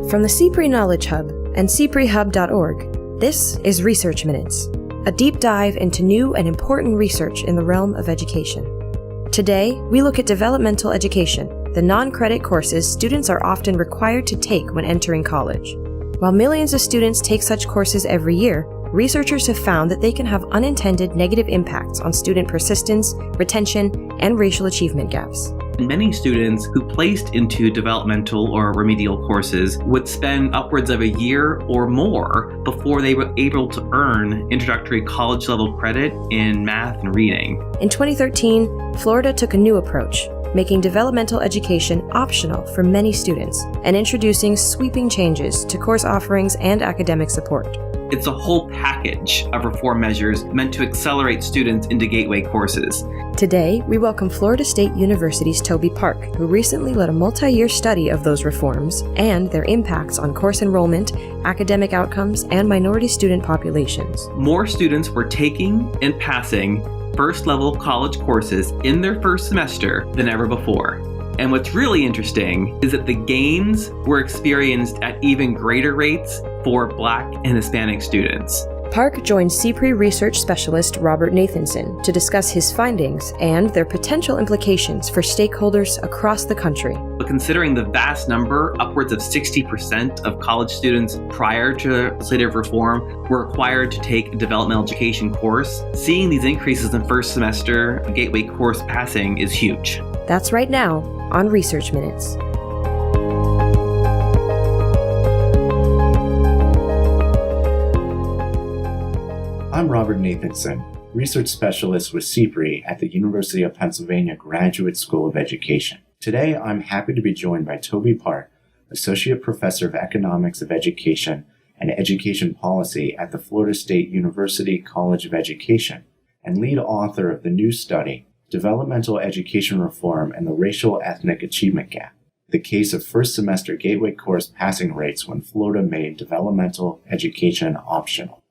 From the CPRE Knowledge Hub and cprehub.org, this is Research Minutes, a deep dive into new and important research in the realm of education. Today, we look at developmental education, the non-credit courses students are often required to take when entering college. While millions of students take such courses every year, researchers have found that they can have unintended negative impacts on student persistence, retention, and racial achievement gaps. Many students who placed into developmental or remedial courses would spend upwards of a year or more before they were able to earn introductory college-level credit in math and reading. In 2013, Florida took a new approach, making developmental education optional for many students and introducing sweeping changes to course offerings and academic support. It's a whole package of reform measures meant to accelerate students into gateway courses. Today, we welcome Florida State University's Toby Park, who recently led a multi-year study of those reforms and their impacts on course enrollment, academic outcomes, and minority student populations. More students were taking and passing first-level college courses in their first semester than ever before. And what's really interesting is that the gains were experienced at even greater rates for Black and Hispanic students. Park joined CPRE research specialist Robert Nathenson to discuss his findings and their potential implications for stakeholders across the country. But considering the vast number, upwards of 60% of college students prior to legislative reform were required to take a developmental education course, seeing these increases in first semester gateway course passing is huge. That's right now on Research Minutes. I'm Robert Nathenson, research specialist with CPRE at the University of Pennsylvania Graduate School of Education. Today, I'm happy to be joined by Toby Park, Associate Professor of Economics of Education and Education Policy at the Florida State University College of Education, and lead author of the new study, Developmental Education Reform and the Racial Ethnic Achievement Gap, the case of first semester gateway course passing rates when Florida made developmental education optional.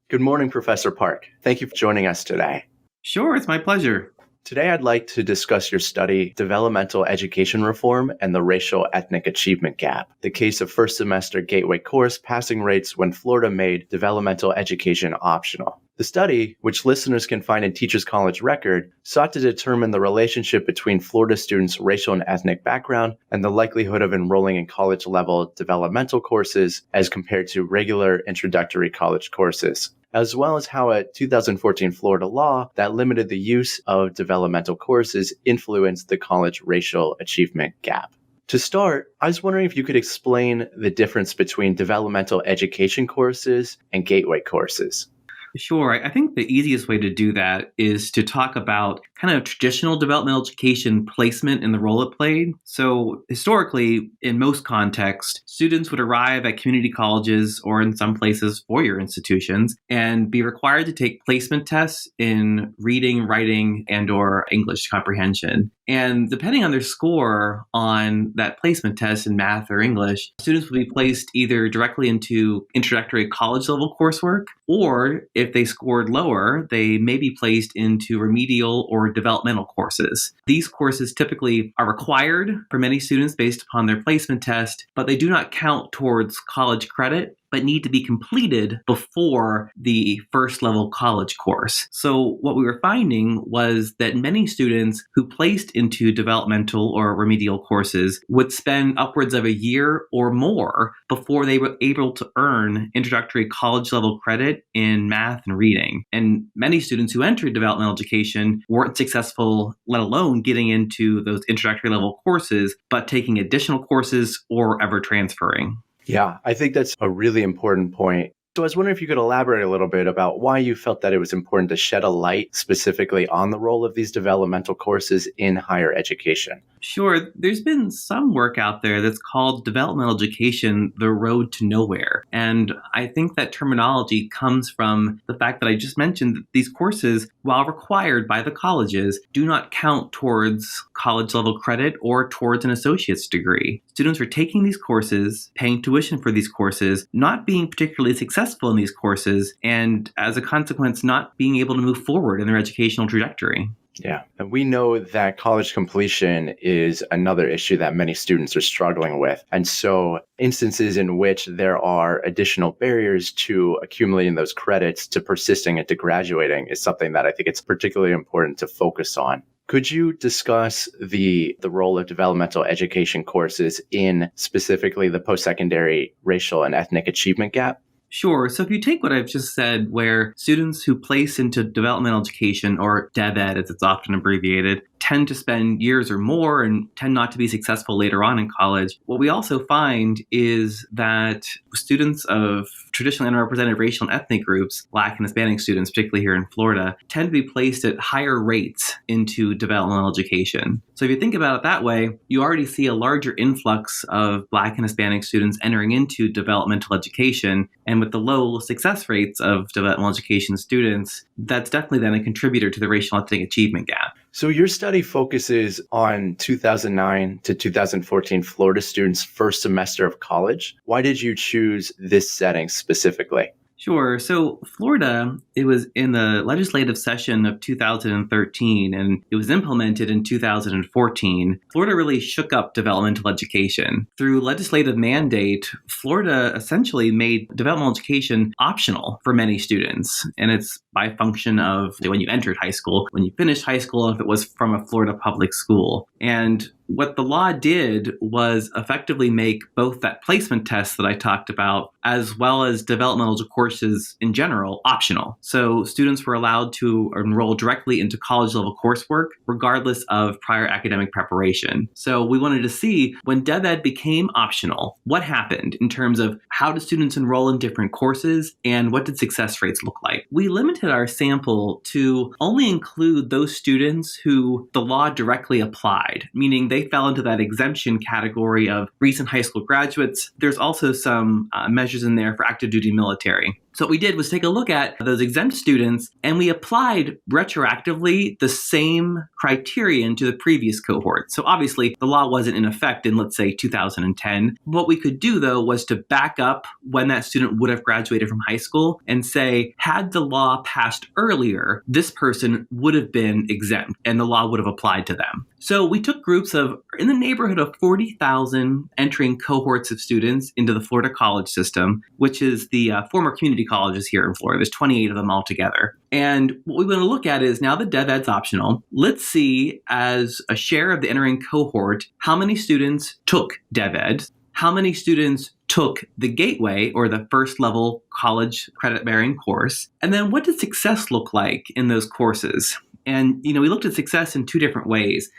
Good morning, Professor Park. Thank you for joining us today. Sure, it's my pleasure. Today, I'd like to discuss your study, Developmental Education Reform and the Racial Ethnic Achievement Gap, the case of first semester gateway course passing rates when Florida made developmental education optional. The study, which listeners can find in Teachers College Record, sought to determine the relationship between Florida students' racial and ethnic background and the likelihood of enrolling in college-level developmental courses as compared to regular introductory college courses, as well as how a 2014 Florida law that limited the use of developmental courses influenced the college racial achievement gap. To start, I was wondering if you could explain the difference between developmental education courses and gateway courses. Sure. I think the easiest way to do that is to talk about kind of traditional developmental education placement and the role it played. So historically, in most contexts, students would arrive at community colleges or in some places four-year institutions and be required to take placement tests in reading, writing, and or English comprehension. And depending on their score on that placement test in math or English, students will be placed either directly into introductory college-level coursework, or if they scored lower, they may be placed into remedial or developmental courses. These courses typically are required for many students based upon their placement test, but they do not count towards college credit, but need to be completed before the first level college course. So what we were finding was that many students who placed into developmental or remedial courses would spend upwards of a year or more before they were able to earn introductory college level credit in math and reading. And many students who entered developmental education weren't successful, let alone getting into those introductory level courses, but taking additional courses or ever transferring. Yeah, I think that's a really important point. So I was wondering if you could elaborate a little bit about why you felt that it was important to shed a light specifically on the role of these developmental courses in higher education. Sure. There's been some work out there that's called Developmental Education, the Road to Nowhere. And I think that terminology comes from the fact that I just mentioned that these courses, while required by the colleges, do not count towards college level credit or towards an associate's degree. Students are taking these courses, paying tuition for these courses, not being particularly successful in these courses, and as a consequence, not being able to move forward in their educational trajectory. Yeah. And we know that college completion is another issue that many students are struggling with. And so instances in which there are additional barriers to accumulating those credits to persisting and to graduating is something that I think it's particularly important to focus on. Could you discuss the role of developmental education courses in specifically the post-secondary racial and ethnic achievement gap? Sure. So if you take what I've just said, where students who place into developmental education, or DevEd as it's often abbreviated, tend to spend years or more and tend not to be successful later on in college, what we also find is that students of traditionally underrepresented racial and ethnic groups, Black and Hispanic students, particularly here in Florida, tend to be placed at higher rates into developmental education. So if you think about it that way, you already see a larger influx of Black and Hispanic students entering into developmental education. And with the low success rates of developmental education students, that's definitely then a contributor to the racial and ethnic achievement gap. So your study focuses on 2009 to 2014 Florida students' first semester of college. Why did you choose this setting specifically? Sure. So Florida, it was in the legislative session of 2013 and it was implemented in 2014. Florida really shook up developmental education. Through legislative mandate, Florida essentially made developmental education optional for many students. And it's by function of when you entered high school, when you finished high school, if it was from a Florida public school. And what the law did was effectively make both that placement test that I talked about, as well as developmental courses in general, optional. So students were allowed to enroll directly into college level coursework, regardless of prior academic preparation. So we wanted to see when DevEd became optional, what happened in terms of how do students enroll in different courses and what did success rates look like? We limited our sample to only include those students who the law directly applied, meaning they fell into that exemption category of recent high school graduates. There's also some measures in there for active duty military. So what we did was take a look at those exempt students and we applied retroactively the same criterion to the previous cohort. So obviously the law wasn't in effect in, let's say, 2010. What we could do though was to back up when that student would have graduated from high school and say, had the law passed earlier, this person would have been exempt and the law would have applied to them. So we took groups of in the neighborhood of 40,000 entering cohorts of students into the Florida college system, which is the former community colleges here in Florida. There's 28 of them altogether. And what we want to look at is now that DevEd's optional, let's see as a share of the entering cohort, how many students took DevEd, how many students took the gateway or the first level college credit bearing course, and then what did success look like in those courses? And, we looked at success in two different ways.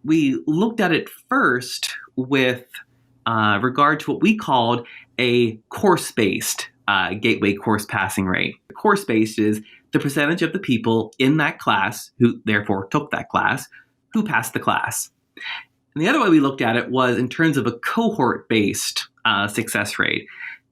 We looked at it first with regard to what we called a course-based gateway course passing rate. Course-based is the percentage of the people in that class who therefore took that class who passed the class. And the other way we looked at it was in terms of a cohort-based success rate.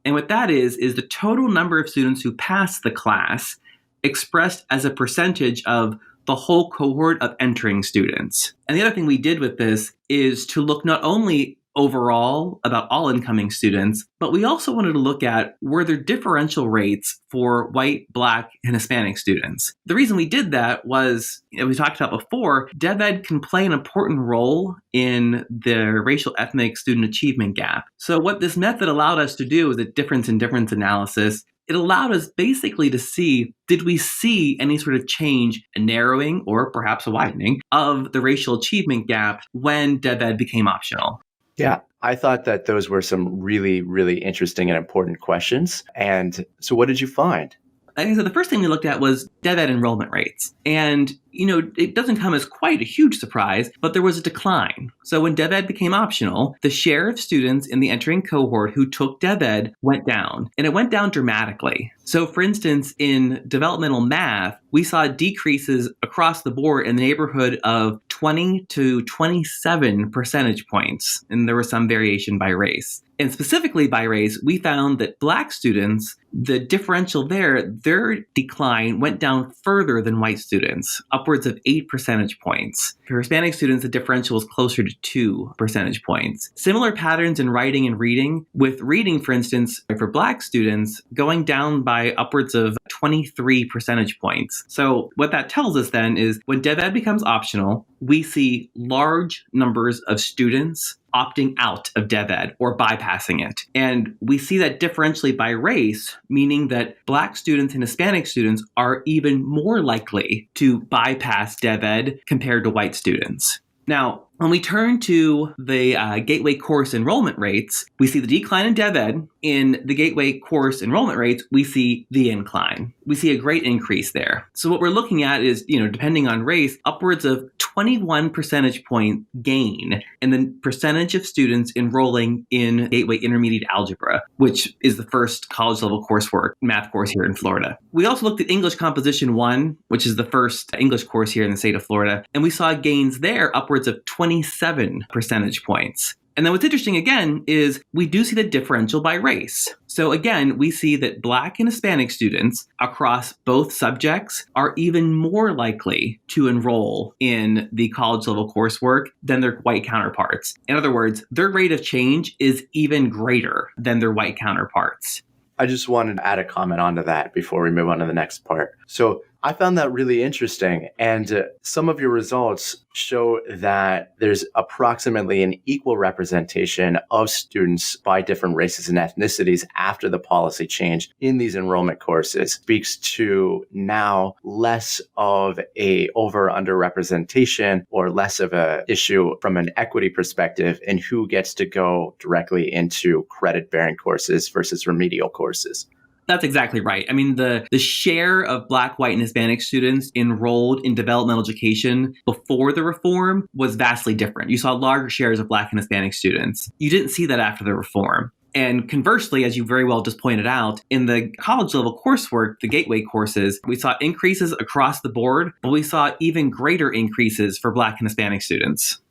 And what that is the total number of students who passed the class expressed as a percentage of the whole cohort of entering students. And the other thing we did with this is to look not only overall about all incoming students, but we also wanted to look at were there differential rates for white, Black, and Hispanic students. The reason we did that was, we talked about before, DevEd can play an important role in the racial ethnic student achievement gap. So what this method allowed us to do is a difference in difference analysis. It allowed us basically to see, did we see any sort of change, a narrowing or perhaps a widening of the racial achievement gap when DevEd became optional? Yeah, I thought that those were some really, really interesting and important questions. And so what did you find? Like I said, the first thing we looked at was DevEd enrollment rates. And, it doesn't come as quite a huge surprise, but there was a decline. So when DevEd became optional, the share of students in the entering cohort who took DevEd went down, and it went down dramatically. So for instance, in developmental math, we saw decreases across the board in the neighborhood of 20 to 27 percentage points, and there was some variation by race. And specifically by race, we found that Black students, the differential there, their decline went down further than white students, upwards of 8 percentage points. For Hispanic students, the differential was closer to 2 percentage points. Similar patterns in writing and reading, with reading, for instance, for Black students, going down by by upwards of 23 percentage points. So what that tells us then is when DevEd becomes optional, we see large numbers of students opting out of DevEd or bypassing it. And we see that differentially by race, meaning that Black students and Hispanic students are even more likely to bypass DevEd compared to white students. Now, when we turn to the Gateway course enrollment rates, we see the decline in DevEd. In the Gateway course enrollment rates, we see the incline. We see a great increase there. So what we're looking at is, depending on race, upwards of 21 percentage point gain in the percentage of students enrolling in Gateway Intermediate Algebra, which is the first college level coursework math course here in Florida. We also looked at English Composition 1, which is the first English course here in the state of Florida, and we saw gains there upwards of 27 percentage points. And then what's interesting again is we do see the differential by race. So again, we see that Black and Hispanic students across both subjects are even more likely to enroll in the college level coursework than their white counterparts. In other words, their rate of change is even greater than their white counterparts. I just wanted to add a comment onto that before we move on to the next part. So I found that really interesting. And some of your results show that there's approximately an equal representation of students by different races and ethnicities after the policy change in these enrollment courses. Speaks to now less of a over under representation or less of a issue from an equity perspective in who gets to go directly into credit bearing courses versus remedial courses. That's exactly right. I mean, the share of Black, white, and Hispanic students enrolled in developmental education before the reform was vastly different. You saw larger shares of Black and Hispanic students. You didn't see that after the reform. And conversely, as you very well just pointed out, in the college level coursework, the Gateway courses, we saw increases across the board, but we saw even greater increases for Black and Hispanic students.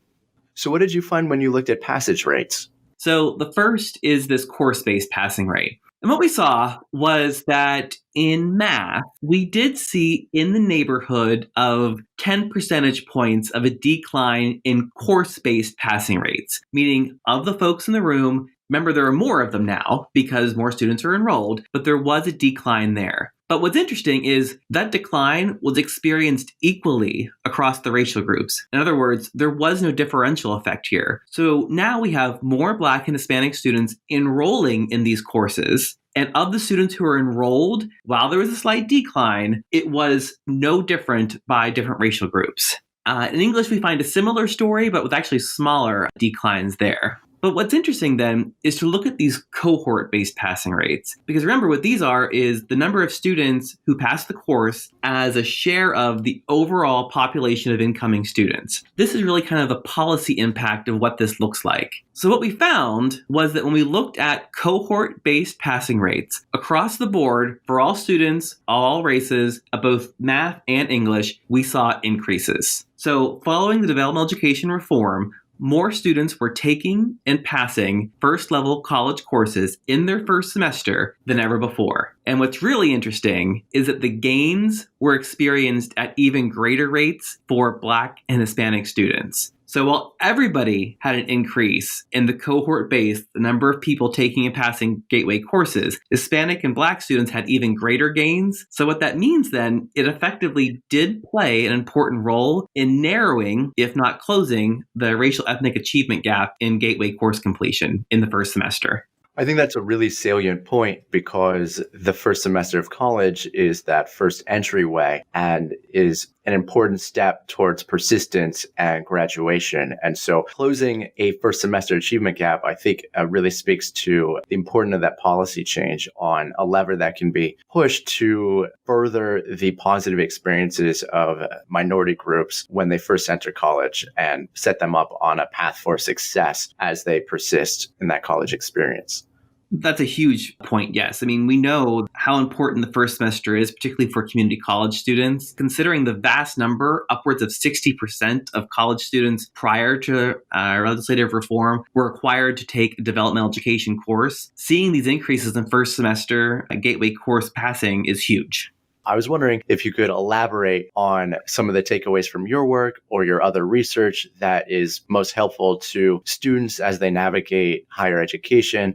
So what did you find when you looked at passage rates? So the first is this course-based passing rate. And what we saw was that in math, we did see in the neighborhood of 10 percentage points of a decline in course-based passing rates, meaning of the folks in the room, remember there are more of them now because more students are enrolled, but there was a decline there. But what's interesting is that decline was experienced equally across the racial groups. In other words, there was no differential effect here. So now we have more Black and Hispanic students enrolling in these courses. And of the students who are enrolled, while there was a slight decline, it was no different by different racial groups. In English, we find a similar story, but with actually smaller declines there. But what's interesting then is to look at these cohort-based passing rates. Because remember, what these are is the number of students who pass the course as a share of the overall population of incoming students. This is really kind of the policy impact of what this looks like. So what we found was that when we looked at cohort-based passing rates across the board for all students, all races, both math and English, we saw increases. So following the developmental education reform, more students were taking and passing first-level college courses in their first semester than ever before. And what's really interesting is that the gains were experienced at even greater rates for Black and Hispanic students. So while everybody had an increase in the cohort-based, the number of people taking and passing Gateway courses, Hispanic and Black students had even greater gains. So what that means then, it effectively did play an important role in narrowing, if not closing, the racial ethnic achievement gap in Gateway course completion in the first semester. I think that's a really salient point because the first semester of college is that first entryway and is an important step towards persistence and graduation. And so closing a first semester achievement gap, I think really speaks to the importance of that policy change on a lever that can be pushed to further the positive experiences of minority groups when they first enter college and set them up on a path for success as they persist in that college experience. That's a huge point, yes. I mean, we know how important the first semester is, particularly for community college students. Considering the vast number, upwards of 60% of college students prior to legislative reform were required to take a developmental education course, seeing these increases in first semester Gateway course passing is huge. I was wondering if you could elaborate on some of the takeaways from your work or your other research that is most helpful to students as they navigate higher education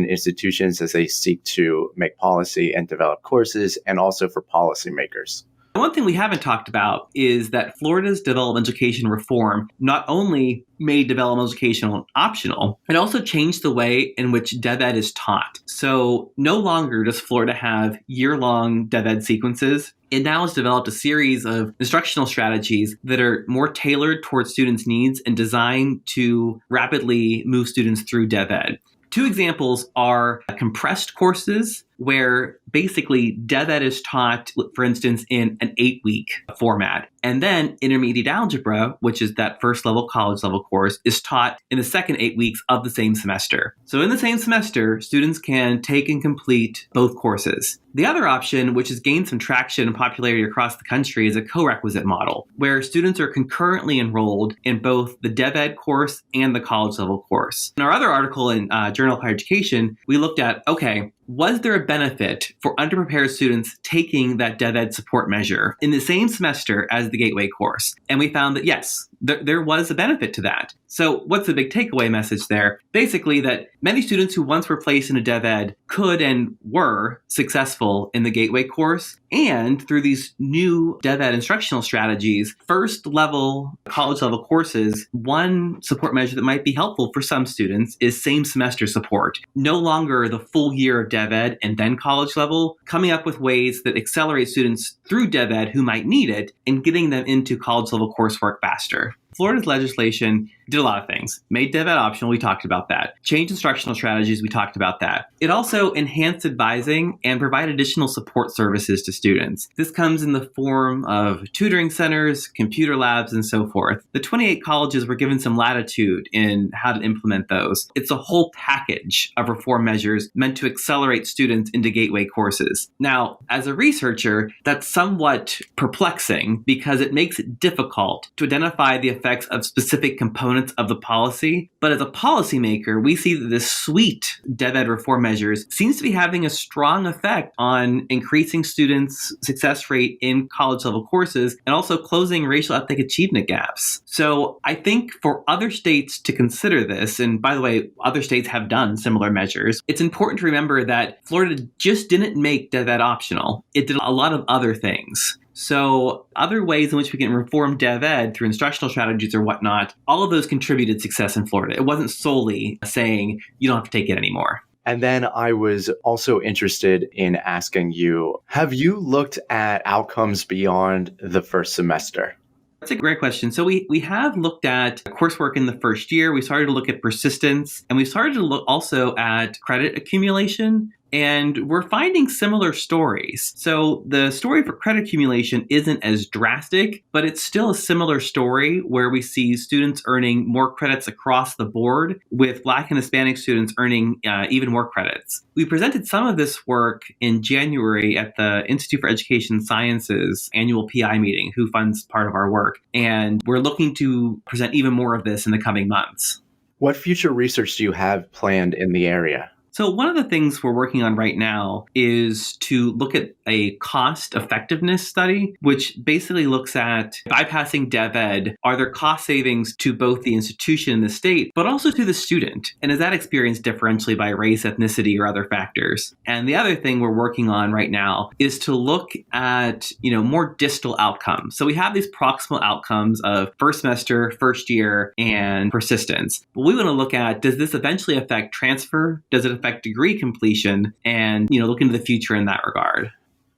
institutions as they seek to make policy and develop courses, and also for policymakers. One thing we haven't talked about is that Florida's developmental education reform not only made developmental education optional, it also changed the way in which DevEd is taught. So no longer does Florida have year-long DevEd sequences. It now has developed a series of instructional strategies that are more tailored towards students' needs and designed to rapidly move students through DevEd. Two examples are compressed courses, where basically DevEd is taught, for instance, in an 8-week format. And then intermediate algebra, which is that first level college level course, is taught in the second 8 weeks of the same semester. So in the same semester, students can take and complete both courses. The other option, which has gained some traction and popularity across the country, is a co-requisite model, where students are concurrently enrolled in both the DevEd course and the college level course. In our other article in Journal of Higher Education, we looked at, okay, was there a benefit for underprepared students taking that DevEd support measure in the same semester as the Gateway course? And we found that yes, there was a benefit to that. So what's the big takeaway message there? Basically that many students who once were placed in a DevEd could and were successful in the Gateway course. And through these new DevEd instructional strategies, first level, college level courses, one support measure that might be helpful for some students is same semester support. No longer the full year of DevEd and then college level, coming up with ways that accelerate students through DevEd who might need it and getting them into college level coursework faster. Florida's legislation did a lot of things. Made DevEd optional, we talked about that. Changed instructional strategies, we talked about that. It also enhanced advising and provided additional support services to students. This comes in the form of tutoring centers, computer labs, and so forth. The 28 colleges were given some latitude in how to implement those. It's a whole package of reform measures meant to accelerate students into Gateway courses. Now, as a researcher, that's somewhat perplexing because it makes it difficult to identify the effects of specific components of the policy. But as a policymaker, we see that this suite DevEd reform measures seems to be having a strong effect on increasing students' success rate in college level courses and also closing racial ethnic achievement gaps. So I think for other states to consider this, and by the way, other states have done similar measures, it's important to remember that Florida just didn't make DevEd optional. It did a lot of other things. So other ways in which we can reform DevEd through instructional strategies or whatnot, all of those contributed success in Florida. It wasn't solely saying you don't have to take it anymore. And then I was also interested in asking you, have you looked at outcomes beyond the first semester? That's a great question. So we have looked at coursework in the first year. We started to look at persistence, and we started to look also at credit accumulation. And we're finding similar stories. So the story for credit accumulation isn't as drastic, but it's still a similar story where we see students earning more credits across the board, with Black and Hispanic students earning even more credits. We presented some of this work in January at the Institute for Education Sciences annual PI meeting, who funds part of our work. And we're looking to present even more of this in the coming months. What future research do you have planned in the area? So one of the things we're working on right now is to look at a cost effectiveness study, which basically looks at bypassing DevEd. Are there cost savings to both the institution and the state, but also to the student? And is that experienced differentially by race, ethnicity, or other factors? And the other thing we're working on right now is to look at, more distal outcomes. So we have these proximal outcomes of first semester, first year, and persistence. But we want to look at, does this eventually affect transfer? Does it affect degree completion? And, look into the future in that regard.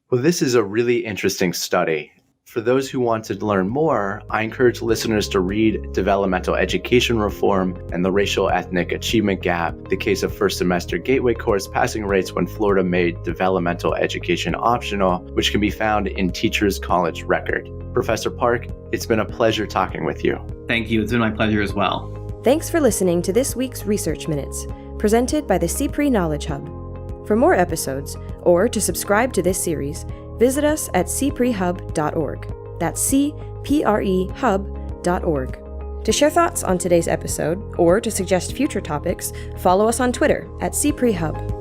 Well, this is a really interesting study. For those who want to learn more, I encourage listeners to read Developmental Education Reform and the Racial Ethnic Achievement Gap, the case of first semester Gateway course passing rates when Florida made developmental education optional, which can be found in Teachers College Record. Professor Park, it's been a pleasure talking with you. Thank you. It's been my pleasure as well. Thanks for listening to this week's Research Minutes, presented by the CPRE Knowledge Hub. For more episodes, or to subscribe to this series, visit us at cprehub.org. That's cprehub.org. To share thoughts on today's episode, or to suggest future topics, follow us on Twitter at cprehub.